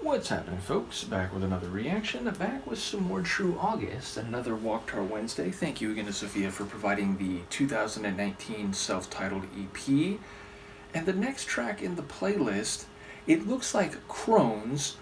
What's happening, folks? Back with another reaction, back with some more True August, another Waaktaar Wednesday. Thank you again to Sofia for providing the 2019 self-titled EP. And the next track in the playlist, it looks like Krones,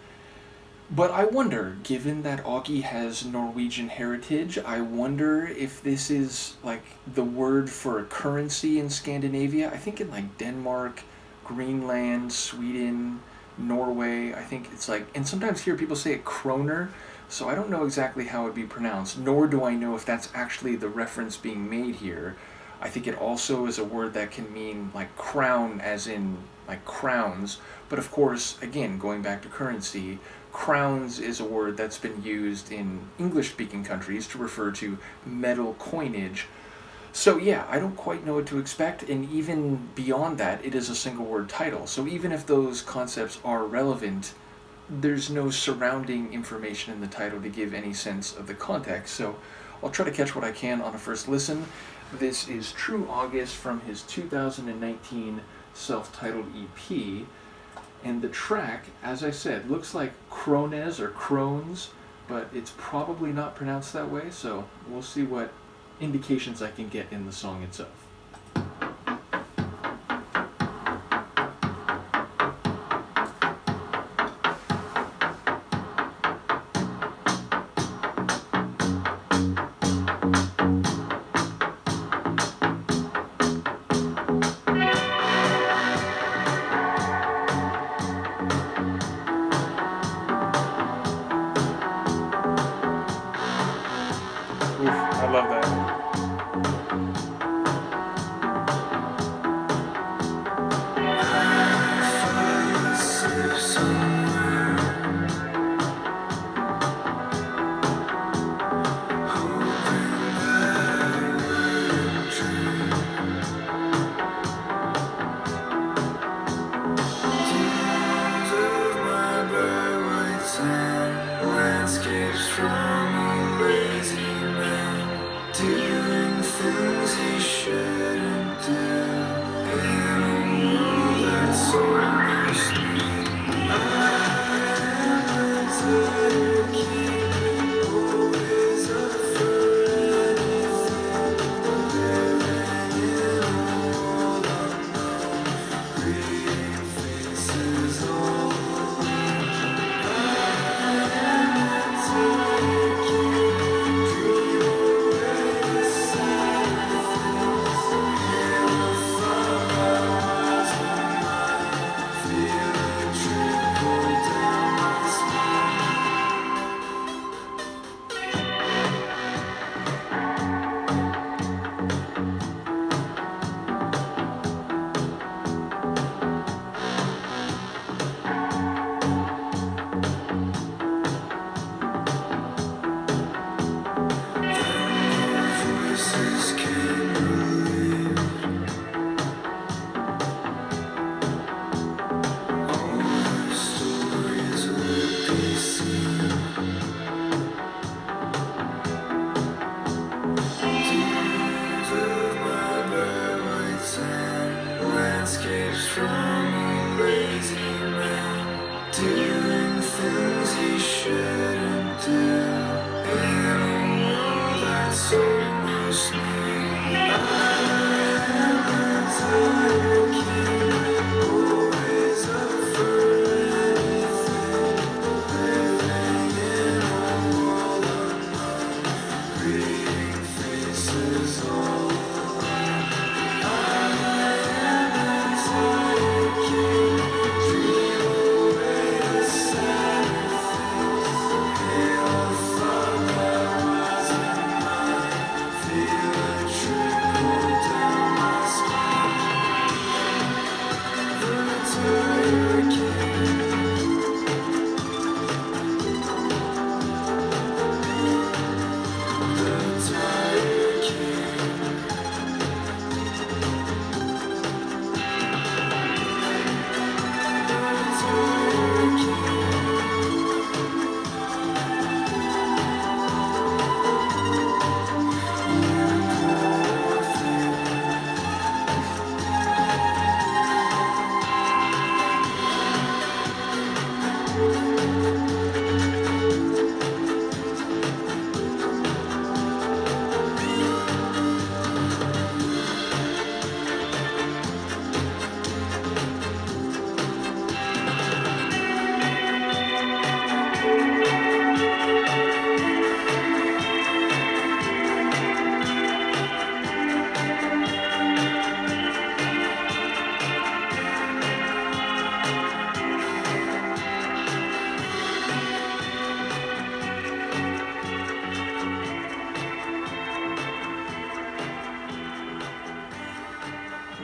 but I wonder, given that Augie has Norwegian heritage, I wonder if this is like the word for a currency in Scandinavia. I think in like Denmark, Greenland, Sweden, Norway, I think it's like, and sometimes here people say it kroner, so I don't know exactly how it'd be pronounced, nor do I know if that's actually the reference being made here. I think it also is a word that can mean like crown, as in like crowns, but of course, again, going back to currency, crowns is a word that's been used in English-speaking countries to refer to metal coinage. So yeah, I don't quite know what to expect, and even beyond that, it is a single word title. So even if those concepts are relevant, there's no surrounding information in the title to give any sense of the context. So I'll try to catch what I can on a first listen. This is True August from his 2019 self-titled EP, and the track, as I said, looks like Krones or Krones, but it's probably not pronounced that way, so we'll see what indications I can get in the song itself. Oof, I love that. Landscapes from a lazy man, doing things he shouldn't do, in a world that's almost me. I am a king, always up for anything, living in a world unknown, reading faces all landscapes from a lazy man, doing things he shouldn't do, in a world that's almost me. I am a king, always up for anything, living in a world unknown, reading faces all alone.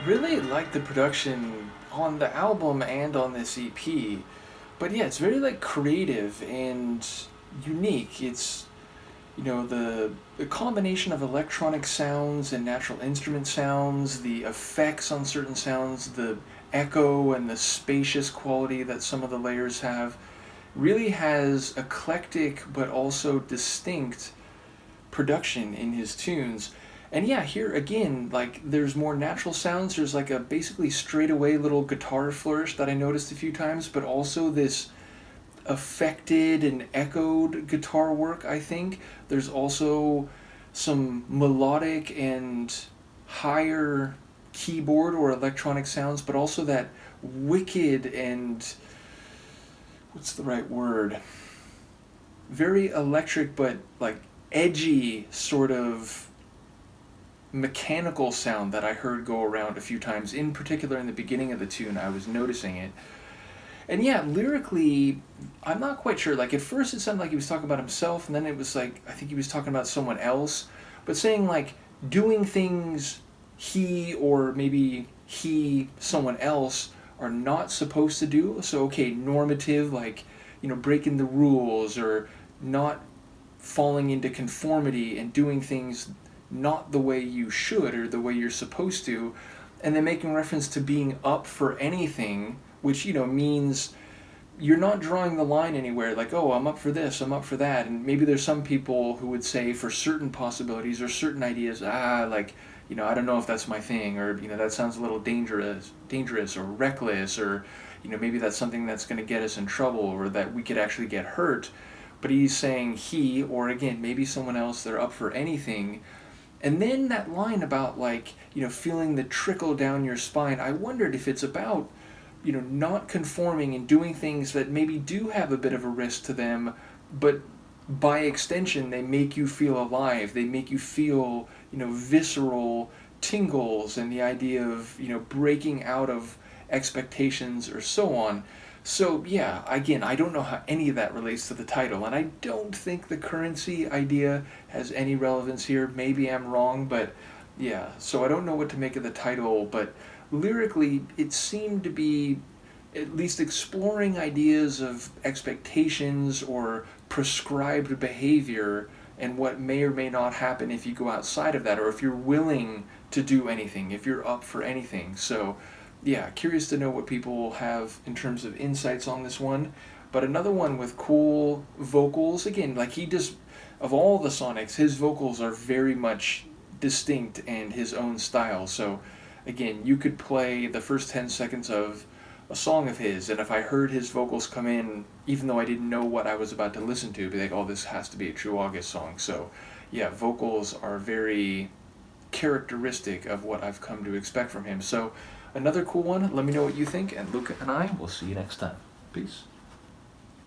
really like the production on the album and on this EP. But yeah, it's very like creative and unique. It's, the combination of electronic sounds and natural instrument sounds, the effects on certain sounds, the echo and the spacious quality that some of the layers have, really has eclectic but also distinct production in his tunes. And yeah, here again, like there's more natural sounds. There's like a basically straightaway little guitar flourish that I noticed a few times, but also this affected and echoed guitar work, I think. There's also some melodic and higher keyboard or electronic sounds, but also that wicked and what's the right word? Very electric but like edgy sort of mechanical sound that I heard go around a few times. In particular, in the beginning of the tune, I was noticing it. And yeah, lyrically, I'm not quite sure. Like, at first it sounded like he was talking about himself, and then it was like, I think he was talking about someone else. But saying, like, doing things he or maybe he, someone else, are not supposed to do. So, okay, normative, like, breaking the rules or not falling into conformity and doing things not the way you should or the way you're supposed to. And then making reference to being up for anything, which, means you're not drawing the line anywhere, like, oh, I'm up for this, I'm up for that. And maybe there's some people who would say for certain possibilities or certain ideas, like, I don't know if that's my thing, or, that sounds a little dangerous or reckless, or, maybe that's something that's going to get us in trouble or that we could actually get hurt. But he's saying he, or again, maybe someone else, they're up for anything. And then that line about, like, feeling the trickle down your spine, I wondered if it's about, not conforming and doing things that maybe do have a bit of a risk to them, but by extension, they make you feel alive. They make you feel, visceral tingles and the idea of, breaking out of expectations or so on. So yeah, again, I don't know how any of that relates to the title, and I don't think the currency idea has any relevance here. Maybe I'm wrong, but yeah, so I don't know what to make of the title, but lyrically, it seemed to be at least exploring ideas of expectations or prescribed behavior and what may or may not happen if you go outside of that, or if you're willing to do anything, if you're up for anything. So yeah, curious to know what people have in terms of insights on this one. But another one with cool vocals. Again, like he just, of all the Sonics, his vocals are very much distinct and his own style. So again, you could play the first 10 seconds of a song of his, and if I heard his vocals come in, even though I didn't know what I was about to listen to, be like, oh, this has to be a True August song. So yeah, vocals are very characteristic of what I've come to expect from him. So another cool one. Let me know what you think, and Luca and I will see you next time. Peace.